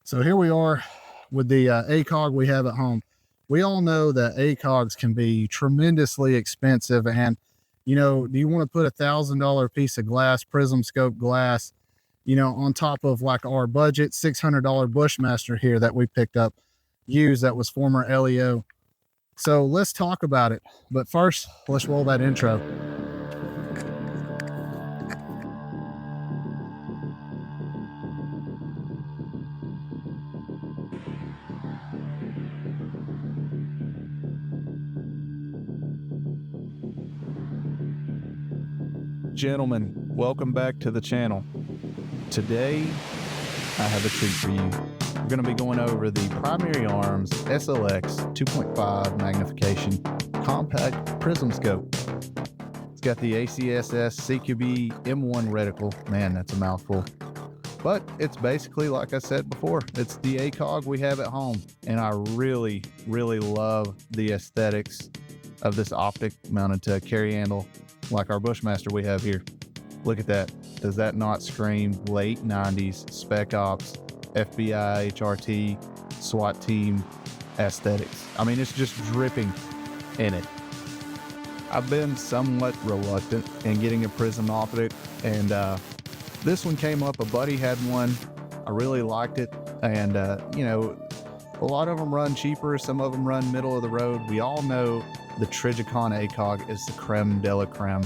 So here we are with the Acog we have at home. We all know that Acogs can be tremendously expensive, and do you want to put $1,000 piece of glass, Prism scope glass, on top of like our budget $600 Bushmaster here that we picked up used that was former LEO. So let's talk about it. But first, let's roll that intro. Gentlemen, welcome back to the channel. Today, I have a treat for you. We're going to be going over the Primary Arms SLX 2.5 Magnification Compact Prism Scope. It's got the ACSS CQB M1 Reticle. Man, that's a mouthful. But it's basically, like I said before, it's the Acog we have at home. And I really, really love the aesthetics of this optic mounted to a carry handle like our Bushmaster we have here. Look at that. Does that not scream late 90s spec ops, FBI, HRT, SWAT team aesthetics? I mean, it's just dripping in it. I've been somewhat reluctant in getting a Prism optic, and this one came up. A buddy had one. I really liked it, and a lot of them run cheaper, some of them run middle of the road. We all know the Trigicon Acog is the creme de la creme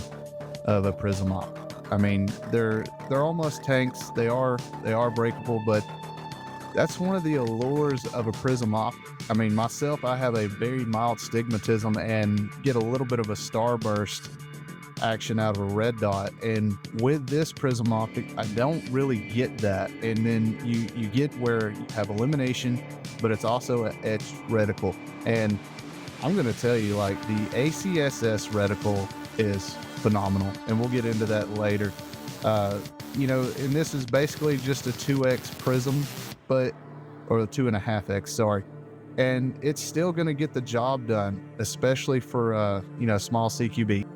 of a Prism op. I mean, they're almost tanks. They are breakable, but that's one of the allures of a Prism op. I mean, myself, I have a very mild stigmatism and get a little bit of a starburst action out of a red dot. And with this Prism optic, I don't really get that. And then you get where you have illumination, but it's also an etched reticle. And I'm going to tell you, like, the ACSS reticle is phenomenal, and we'll get into that later. And this is basically just a 2x Prism, or a 2.5x, sorry. And it's still going to get the job done, especially for, small CQB.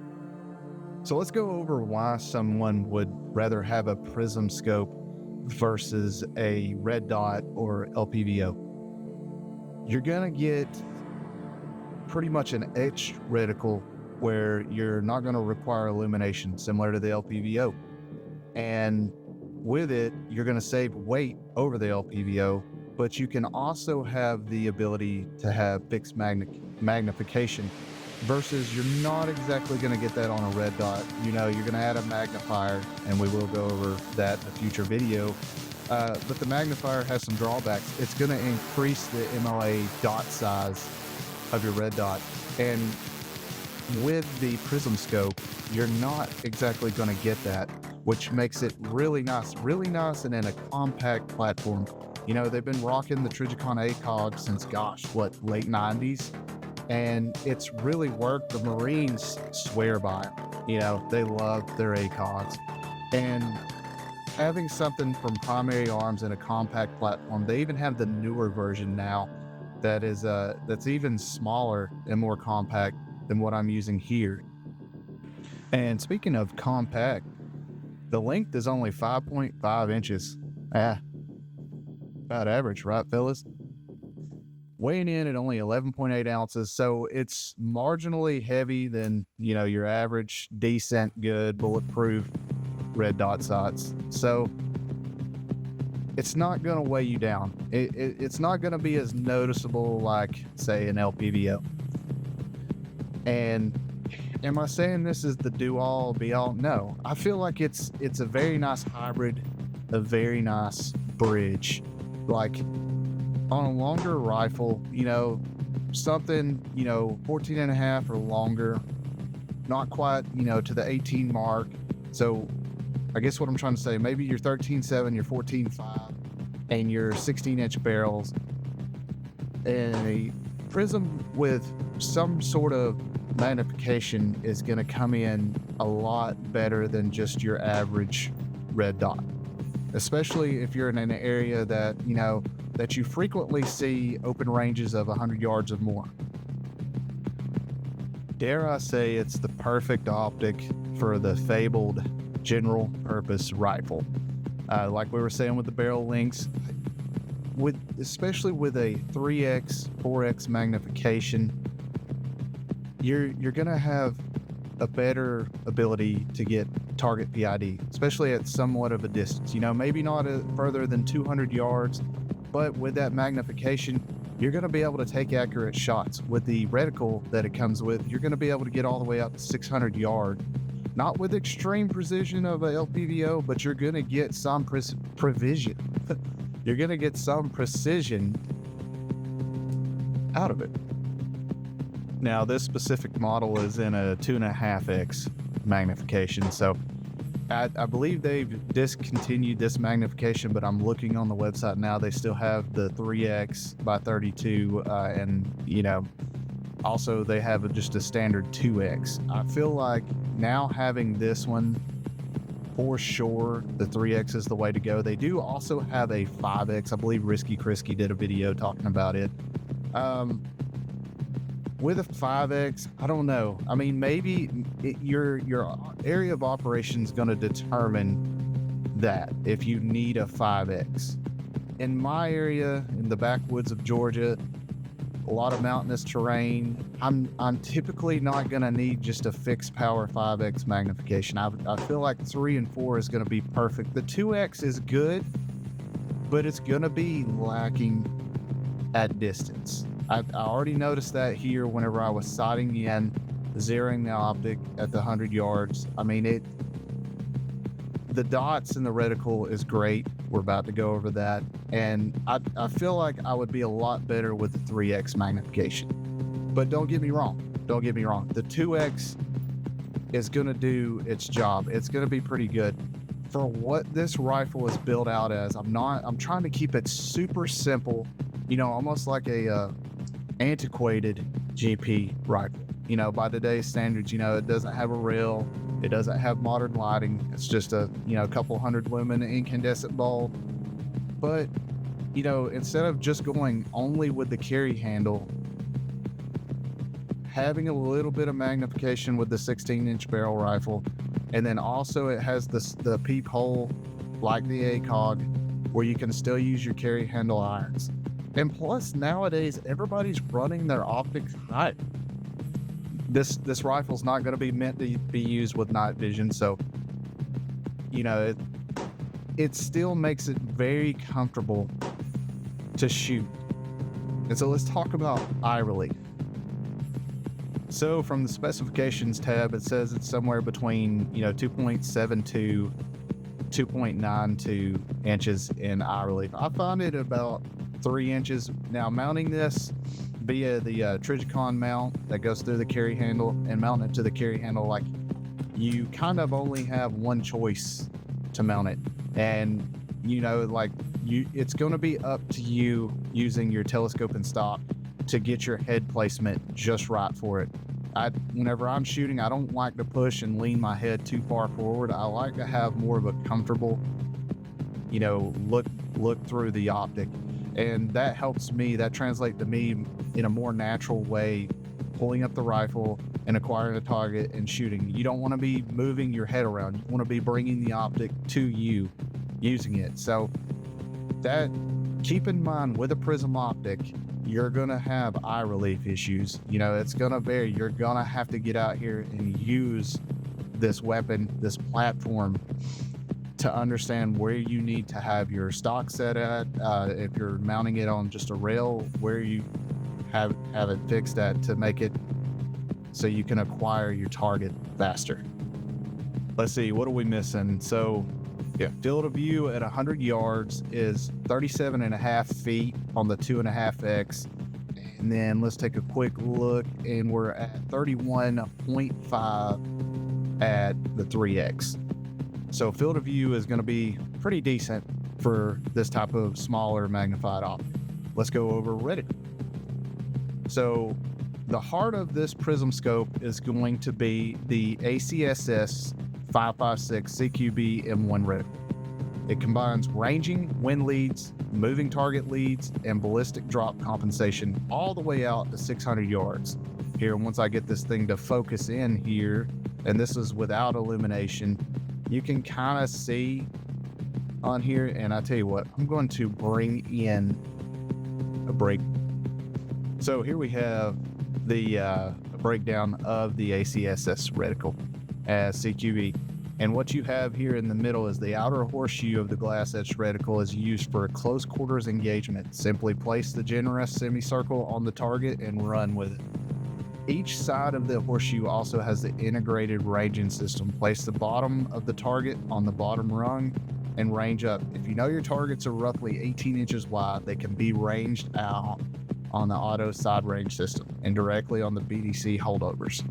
So let's go over why someone would rather have a Prism scope versus a red dot or LPVO. You're going to get pretty much an etched reticle where you're not going to require illumination, similar to the LPVO. And with it, you're going to save weight over the LPVO, but you can also have the ability to have fixed magnification versus you're not exactly going to get that on a red dot. You're going to add a magnifier, and we will go over that in a future video. But the magnifier has some drawbacks. It's going to increase the MLA dot size of your red dot, and with the Prism scope you're not exactly going to get that, which makes it really nice and in a compact platform. They've been rocking the Trigicon Acog since late 90s, and it's really worked. The Marines swear by it. They love their Acogs, and having something from Primary Arms in a compact platform, they even have the newer version now that is that's even smaller and more compact than what I'm using here. And speaking of compact, the length is only 5.5 inches. About average, right, fellas? Weighing in at only 11.8 ounces, so it's marginally heavy than your average decent good bulletproof red dot sights. So it's not going to weigh you down. It's not going to be as noticeable like, say, an LPVO. And am I saying this is the do-all, be-all? No. I feel like it's a very nice hybrid, a very nice bridge. Like, on a longer rifle, something, 14 and a half or longer, not quite, to the 18 mark. So I guess what I'm trying to say, maybe your 13.7, your 14.5, and your 16-inch barrels, and a Prism with some sort of magnification is going to come in a lot better than just your average red dot, especially if you're in an area that you frequently see open ranges of 100 yards or more. Dare I say it's the perfect optic for the fabled general purpose rifle. Like we were saying with the barrel links, especially with a 3x, 4x magnification, you're gonna have a better ability to get target PID, especially at somewhat of a distance. Maybe not further than 200 yards, but with that magnification, you're going to be able to take accurate shots. With the reticle that it comes with, you're going to be able to get all the way out to 600 yards. Not with extreme precision of a LPVO, but you're going to get some precision. You're going to get some precision out of it. Now, this specific model is in a 2.5x magnification, so I believe they've discontinued this magnification, but I'm looking on the website now. They still have the 3x by 32, and also they have just a standard 2x. I feel like now having this one, for sure, the 3x is the way to go. They do also have a 5x. I believe riskychrisky did a video talking about it. With a 5x, I don't know. I mean, maybe your area of operation is going to determine that if you need a 5x. In my area, in the backwoods of Georgia, a lot of mountainous terrain, I'm typically not going to need just a fixed power 5x magnification. I feel like 3 and 4 is going to be perfect. The 2x is good, but it's going to be lacking at distance. I already noticed that here whenever I was sighting in, zeroing the optic at the 100 yards. I mean, the dots in the reticle is great. We're about to go over that. And I feel like I would be a lot better with the 3x magnification. But don't get me wrong. The 2x is going to do its job. It's going to be pretty good. For what this rifle is built out as, I'm trying to keep it super simple, almost like a antiquated GP rifle. By today's standards, it doesn't have a rail, it doesn't have modern lighting. It's just a couple hundred lumen incandescent bulb. But instead of just going only with the carry handle, having a little bit of magnification with the 16-inch barrel rifle, and then also it has the peephole like the Acog, where you can still use your carry handle irons. And plus, nowadays, everybody's running their optics high. This rifle's not going to be meant to be used with night vision, so it still makes it very comfortable to shoot. And so let's talk about eye relief. So from the specifications tab, it says it's somewhere between 2.72, 2.92 inches in eye relief. I find it about 3 inches. Now, mounting this via the Trigicon mount that goes through the carry handle and mounting it to the carry handle, like, you kind of only have one choice to mount it, and it's going to be up to you using your telescope and stock to get your head placement just right for it. Whenever I'm shooting, I don't like to push and lean my head too far forward. I like to have more of a comfortable look through the optic. And that helps me, that translates to me in a more natural way, pulling up the rifle and acquiring a target and shooting. You don't want to be moving your head around. You want to be bringing the optic to you, using it. So that, keep in mind, with a Prism optic, you're going to have eye relief issues. It's going to vary. You're going to have to get out here and use this weapon, this platform, to understand where you need to have your stock set at. If you're mounting it on just a rail, where you have it fixed at to make it so you can acquire your target faster. Let's see, what are we missing? So yeah, field of view at 100 yards is 37.5 feet on the 2.5x. And then let's take a quick look, and we're at 31.5 at the 3x. So field of view is going to be pretty decent for this type of smaller magnified optic. Let's go over reticle. So the heart of this Prism scope is going to be the ACSS 556 CQB M1 reticle. It combines ranging, wind leads, moving target leads, and ballistic drop compensation all the way out to 600 yards. Here, once I get this thing to focus in here, and this is without illumination, you can kind of see on here, and I tell you what, I'm going to bring in a break. So here we have the breakdown of the ACSS reticle as CQB. And what you have here in the middle is the outer horseshoe of the glass edge reticle is used for a close quarters engagement. Simply place the generous semicircle on the target and run with it. Each side of the horseshoe also has the integrated ranging system. Place the bottom of the target on the bottom rung and range up. If you know your targets are roughly 18 inches wide, they can be ranged out on the auto side range system and directly on the BDC holdovers.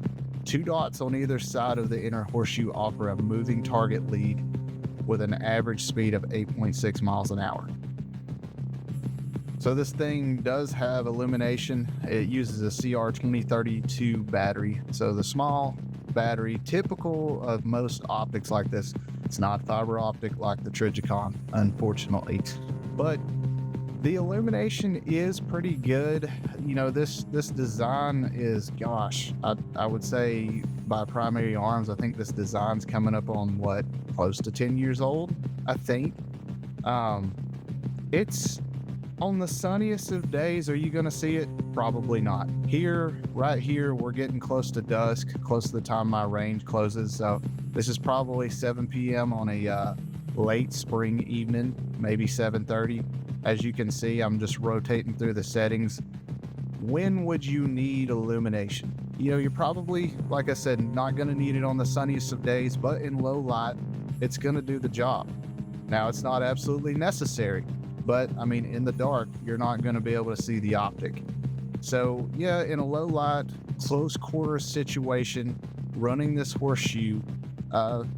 2 dots on either side of the inner horseshoe offer a moving target lead with an average speed of 8.6 miles an hour. So this thing does have illumination. It uses a CR2032 battery. So the small battery, typical of most optics like this. It's not fiber optic like the Trigicon, unfortunately. But the illumination is pretty good. You know, this design is, gosh, I would say by Primary Arms, I think this design's coming up on what, close to 10 years old, I think. It's on the sunniest of days. Are you going to see it? Probably not. Here, right here, we're getting close to dusk, close to the time my range closes. So this is probably 7 p.m. on a late spring evening, maybe 7:30. As you can see, I'm just rotating through the settings. When would you need illumination? You know, you're probably, like I said, not going to need it on the sunniest of days, but in low light, it's going to do the job. Now, it's not absolutely necessary, but I mean, in the dark, you're not going to be able to see the optic. So yeah, in a low light, close quarter situation, running this horseshoe,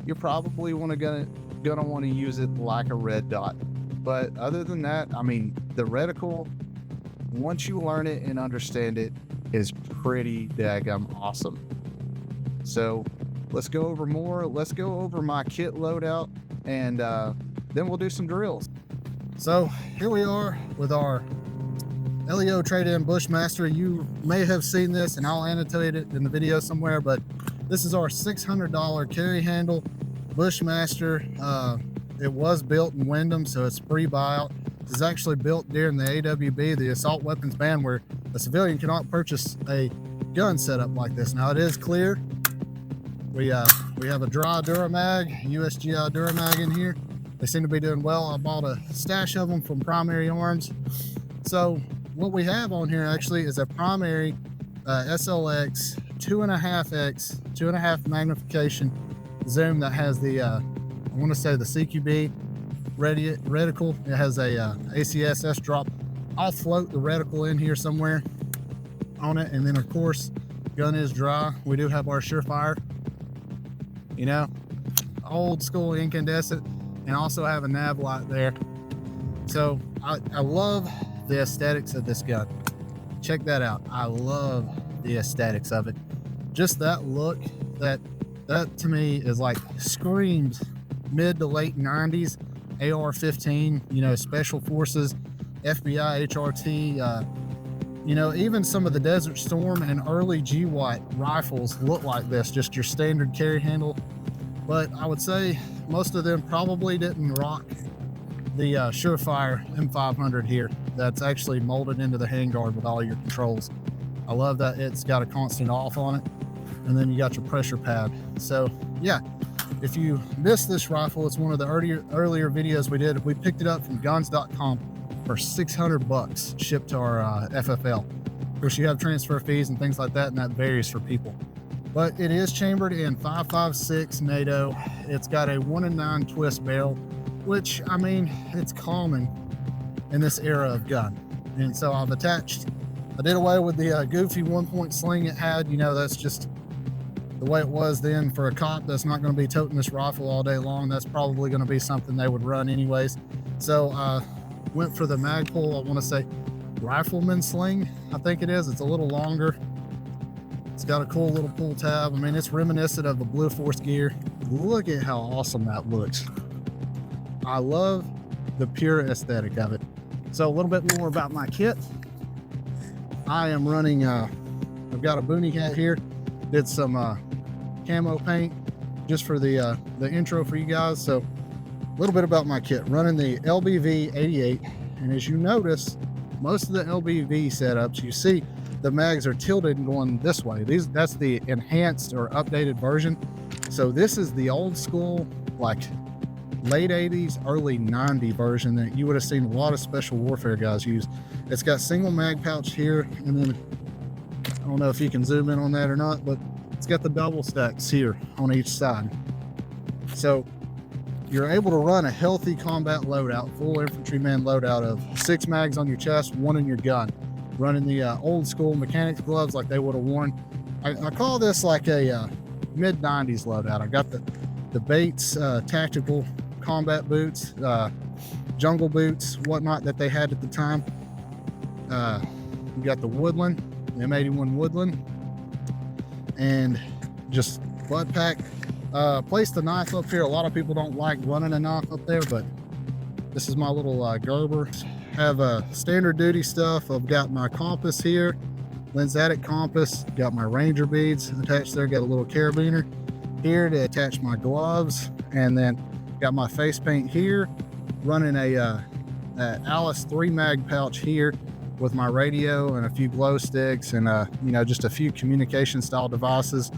you're probably gonna want to use it like a red dot. But other than that, I mean, the reticle, once you learn it and understand it, is pretty daggum awesome. So let's go over more. Let's go over my kit loadout, and then we'll do some drills. So here we are with our LEO trade-in Bushmaster. You may have seen this, and I'll annotate it in the video somewhere, but this is our $600 carry handle Bushmaster. It was built in Wyndham, so it's pre-buyout. This is actually built during the AWB, the assault weapons ban, where a civilian cannot purchase a gun setup like this. Now it is clear. We have a dry Duramag, USGI Duramag in here. They seem to be doing well. I bought a stash of them from Primary Arms. So what we have on here actually is a Primary SLX 2.5x, 2.5 magnification zoom that has the, I want to say the CQB reticle. It has a ACSS drop. I'll float the reticle in here somewhere on it. And then of course, gun is dry. We do have our Surefire, you know, old school incandescent, and also have a nav light there. So I love the aesthetics of this gun. Check that out. I love the aesthetics of it. Just that look, that to me is like screams mid to late 90s AR-15, you know, Special Forces, FBI, HRT, you know, even some of the Desert Storm and early G-White rifles look like this, just your standard carry handle. But I would say most of them probably didn't rock the Surefire M500 here. That's actually molded into the handguard with all your controls. I love that it's got a constant off on it. And then you got your pressure pad. So yeah, if you missed this rifle, it's one of the earlier videos we did. We picked it up from guns.com for $600 shipped to our FFL. Of course, you have transfer fees and things like that, and that varies for people. But it is chambered in 5.56 NATO. It's got a 1-in-9 twist barrel, which, I mean, it's common in this era of gun. And so I did away with the goofy 1-point sling it had. You know, that's just the way it was then. For a cop that's not going to be toting this rifle all day long, that's probably going to be something they would run anyways. So I went for the Magpul, I want to say rifleman sling, I think it is. It's a little longer. It's got a cool little pull tab. I mean, it's reminiscent of the Blue Force gear. Look at how awesome that looks. I love the pure aesthetic of it. So a little bit more about my kit. I am running, I've got a boonie hat here. Did some camo paint just for the intro for you guys. So A little bit about my kit. Running the LBV 88, and as you notice, most of the LBV setups, you see the mags are tilted and going this way. That's the enhanced or updated version. So this is the old school, like late 80s, early 90 version that you would have seen a lot of special warfare guys use. It's got single mag pouch here, and then I don't know if you can zoom in on that or not, but it's got the double stacks here on each side. So you're able to run a healthy combat loadout, full infantryman loadout of 6 mags on your chest, 1 in your gun. Running the old school mechanics gloves like they would have worn. I call this like a mid-90s loadout. I got the Bates tactical combat boots, jungle boots, whatnot that they had at the time. We got the Woodland, the M81 Woodland, and just butt pack. Place the knife up here. A lot of people don't like running a knife up there, but this is my little Gerber. Have standard duty stuff. I've got my compass here, lensatic compass, got my Ranger beads attached there, got a little carabiner here to attach my gloves, and then got my face paint here, running a Alice 3 mag pouch here with my radio and a few glow sticks and you know, just a few communication style devices.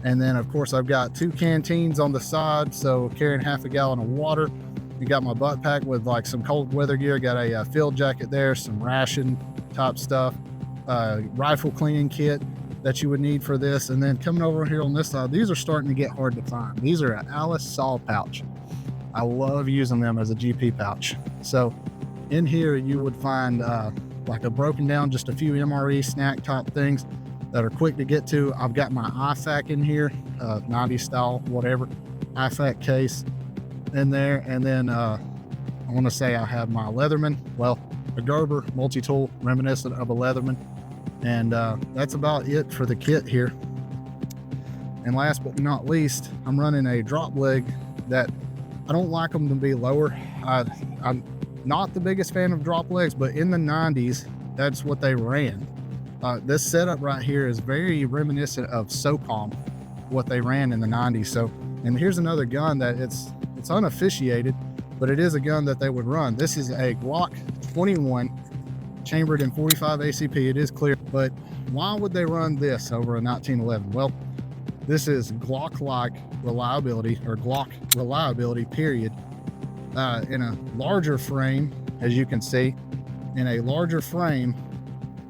And then of course I've got 2 canteens on the side, so carrying half a gallon of water. You got my butt pack with like some cold weather gear, got a field jacket there, some ration type stuff, rifle cleaning kit that you would need for this. And then coming over here on this side, these are starting to get hard to find. These are an Alice saw pouch. I love using them as a GP pouch. So in here you would find like a broken down, just a few MRE snack type things that are quick to get to. I've got my IFAK in here, 90s style, whatever, IFAK case in there. And then I want to say I have my Leatherman, well, a Gerber multi-tool reminiscent of a Leatherman. And that's about it for the kit here. And last but not least, I'm running a drop leg that I don't like them to be lower. I'm not the biggest fan of drop legs, but in the 90s, that's what they ran. This setup right here is very reminiscent of SOCOM, what they ran in the 90s. So, and here's another gun that it's unofficiated, but it is a gun that they would run. This is a Glock 21 chambered in 45 ACP. It is clear, but why would they run this over a 1911? Well, this is Glock-like reliability, or Glock reliability, period. In a larger frame, as you can see, in a larger frame,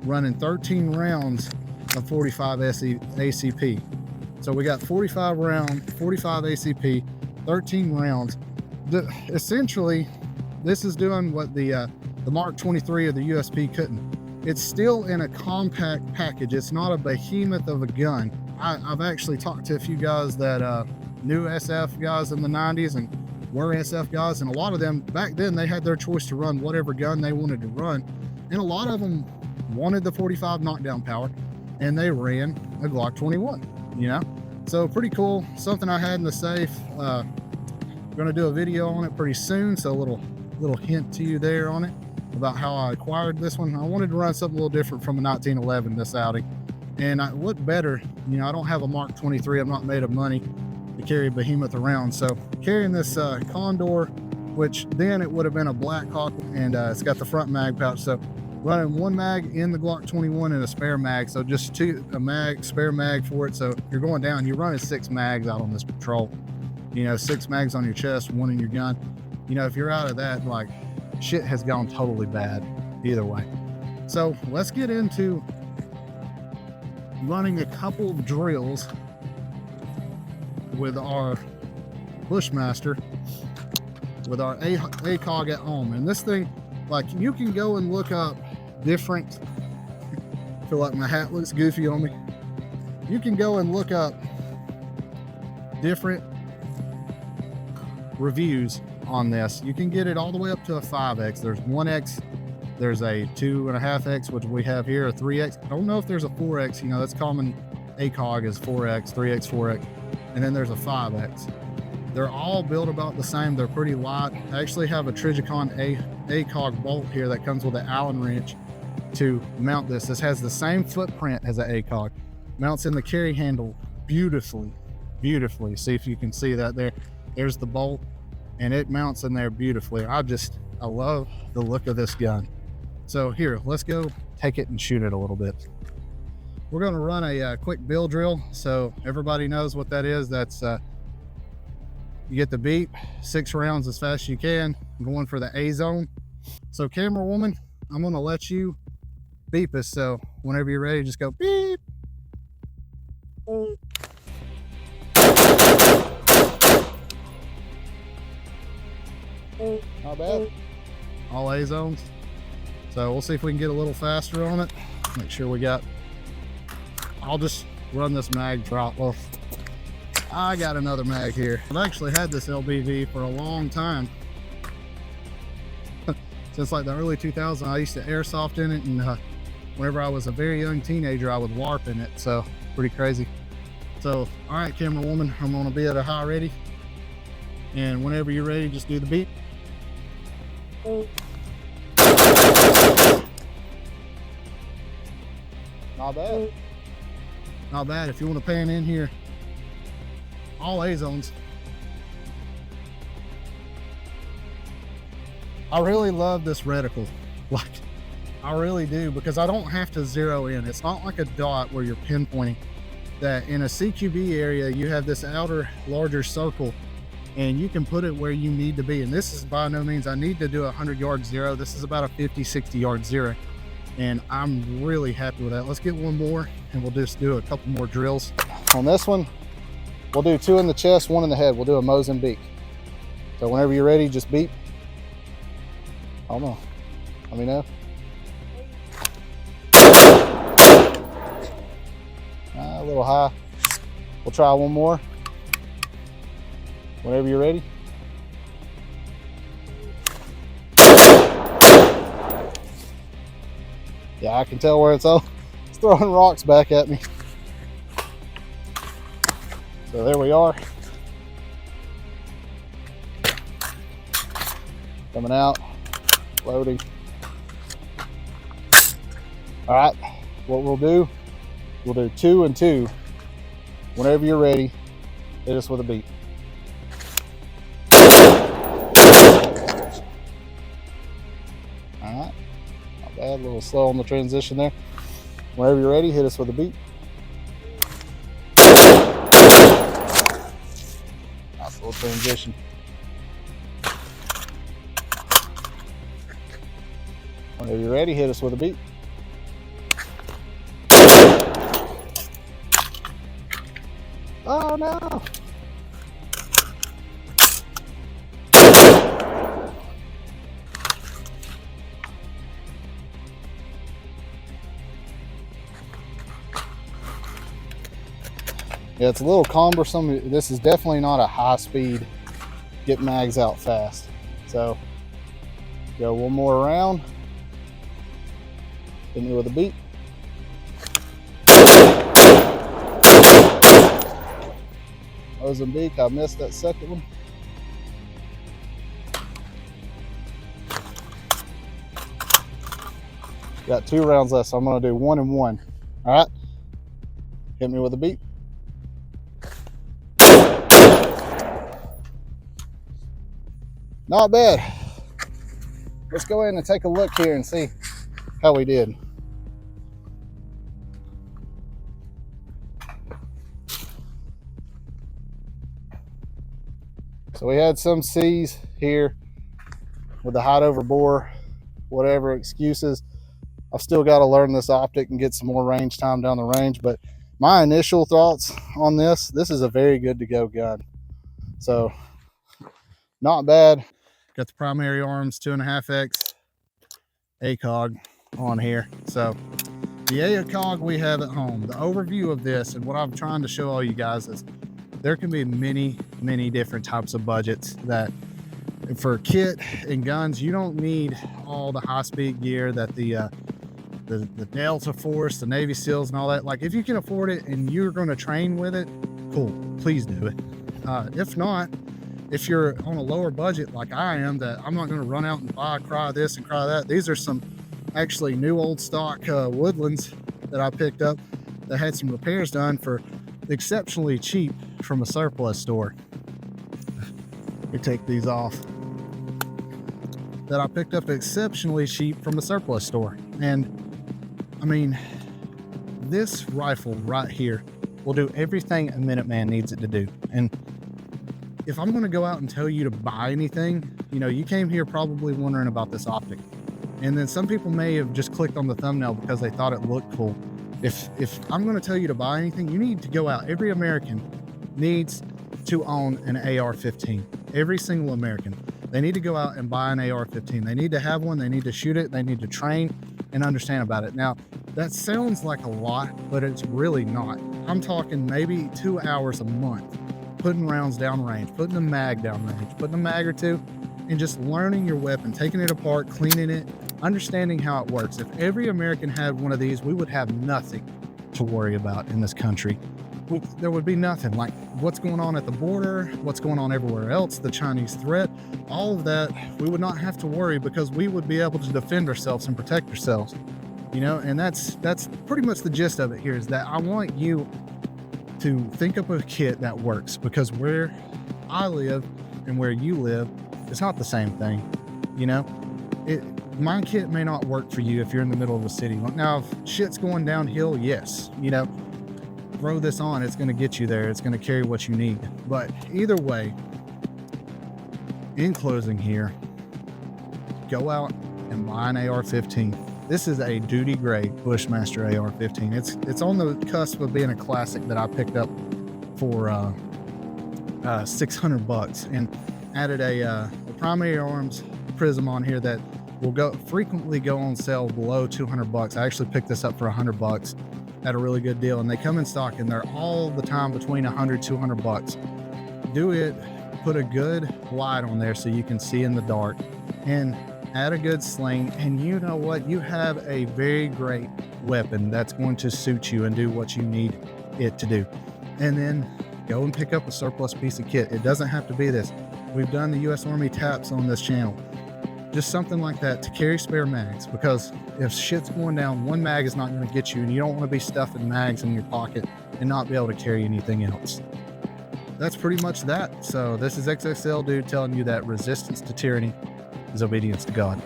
running 13 rounds of 45 ACP. So we got 45 round, 45 ACP, 13 rounds. Essentially, this is doing what the Mark 23 or the USP couldn't. It's still in a compact package. It's not a behemoth of a gun. I've actually talked to a few guys that knew SF guys in the 90s and were SF guys, and a lot of them back then, they had their choice to run whatever gun they wanted to run, and a lot of them wanted the 45 knockdown power, and they ran a Glock 21, you know? So pretty cool, something I had in the safe. Gonna do a video on it pretty soon, so a little hint to you there on it about how I acquired this one. I wanted to run something a little different from a 1911 this outing, and what better, you know, I don't have a Mark 23, I'm not made of money to carry a behemoth around, so carrying this Condor, which then it would have been a Black Hawk, and it's got the front mag pouch, so running 1 mag in the Glock 21 and a spare mag, so just spare mag for it. So you're going down, you're running 6 mags out on this patrol, you know, 6 mags on your chest, 1 in your gun. You know, if you're out of that, like, shit has gone totally bad either way. So let's get into running a couple of drills with our Bushmaster, with our Acog at home. And this thing, like, you can go and look up different, I feel like my hat looks goofy on me. You can go and look up different reviews on this. You can get it all the way up to a 5X. There's 1X, there's a 2.5X, which we have here, a 3X. I don't know if there's a 4X, you know, that's common. Acog is 4X, 3X, 4X, and then there's a 5X. They're all built about the same. They're pretty light. I actually have a Trigicon Acog bolt here that comes with an Allen wrench to mount this. This has the same footprint as an Acog. Mounts in the carry handle beautifully, beautifully. See if you can see that there. There's the bolt. and it mounts in there beautifully. I love the look of this gun. So here, let's go take it and shoot it a little bit. We're going to run a quick bill drill, so everybody knows what that is. That's you get the beep, 6 rounds as fast as you can. I'm going for the A zone. So camera woman, I'm going to let you beep us, so whenever you're ready, just go beep. Not bad. All A zones. So we'll see if we can get a little faster on it. Make sure we got, I'll just run this mag drop. Well, I got another mag here. I've actually had this LBV for a long time. Since like the early 2000s, I used to airsoft in it, and whenever I was a very young teenager, I would warp in it. So pretty crazy. So, all right, camera woman, I'm gonna be at a high ready. And whenever you're ready, just do the beep. Not bad. Not bad. If you want to pan in here, all A zones. I really love this reticle. Like, I really do, because I don't have to zero in. It's not like a dot where you're pinpointing. That in a CQB area, you have this outer larger circle and you can put it where you need to be. And this is by no means, I need to do a 100-yard zero. This is about a 50, 60-yard zero. And I'm really happy with that. Let's get one more and we'll just do a couple more drills. On this one, we'll do 2 in the chest, 1 in the head. We'll do a Mozambique. So whenever you're ready, just beep. Hold on, let me know. A little high. We'll try one more. Whenever you're ready. Yeah, I can tell where it's throwing rocks back at me. So there we are. Coming out, loading. All right, what we'll do 2 and 2. Whenever you're ready, hit us with a beat. All right, not bad, a little slow on the transition there. Whenever you're ready, hit us with a beat. Nice little transition. Whenever you're ready, hit us with a beat. Oh no! Yeah, it's a little cumbersome. This is definitely not a high speed, get mags out fast. So, go one more round. Hit me with a beat. Mozambique, I missed that second one. Got 2 rounds left, so I'm gonna do 1 and 1. All right, hit me with a beat. Not bad. Let's go ahead and take a look here and see how we did. So we had some C's here with the height over bore, whatever excuses. I've still got to learn this optic and get some more range time down the range, but my initial thoughts on this is a very good to go gun. So not bad. Got the Primary Arms 2.5X Acog on here. So the Acog we have at home, the overview of this and what I'm trying to show all you guys is there can be many different types of budgets. That for kit and guns, you don't need all the high-speed gear that the Delta Force, the Navy SEALs and all that. Like, if you can afford it and you're going to train with it, cool, please do it. If not, if you're on a lower budget like I am, that I'm not going to run out and cry this and cry that. These are some actually new old stock Woodlands that I picked up that had some repairs done for exceptionally cheap from a surplus store. me take these off, that I picked up exceptionally cheap from a surplus store. And I mean, this rifle right here will do everything a Minuteman needs it to do. And if I'm going to go out and tell you to buy anything, you know, you came here probably wondering about this optic. And then some people may have just clicked on the thumbnail because they thought it looked cool. If I'm going to tell you to buy anything, you need to go out. Every American needs to own an AR-15. Every single American. They need to go out and buy an AR-15. They need to have one. They need to shoot it. They need to train and understand about it. Now, that sounds like a lot, but it's really not. I'm talking maybe 2 hours a month, putting rounds down range, putting a mag down range, putting a mag or two, and just learning your weapon, taking it apart, cleaning it, understanding how it works. If every American had one of these, we would have nothing to worry about in this country. There would be nothing. Like what's going on at the border, what's going on everywhere else, the Chinese threat, all of that, we would not have to worry because we would be able to defend ourselves and protect ourselves. You know, and that's pretty much the gist of it here, is that I want you to think up a kit that works, because where I live and where you live, it's not the same thing. You know, my kit may not work for you if you're in the middle of a city. Now, if shit's going downhill, yes, you know, throw this on, it's going to get you there. It's going to carry what you need. But either way, in closing here, go out and buy an AR-15. This is a duty grade Bushmaster AR-15. It's on the cusp of being a classic that I picked up for $600 and added a Primary Arms Prism on here that will frequently go on sale below $200. I actually picked this up for $100 at a really good deal, and they come in stock and they're all the time between $100, $200. Do it, put a good light on there so you can see in the dark, and add a good sling, and you know what? You have a very great weapon that's going to suit you and do what you need it to do. And then go and pick up a surplus piece of kit. It doesn't have to be this. We've done the U.S. Army taps on this channel. Just something like that to carry spare mags, because if shit's going down, one mag is not going to get you, and you don't want to be stuffing mags in your pocket and not be able to carry anything else. That's pretty much that. So this is XXL Dude telling you that resistance to tyranny is obedience to God.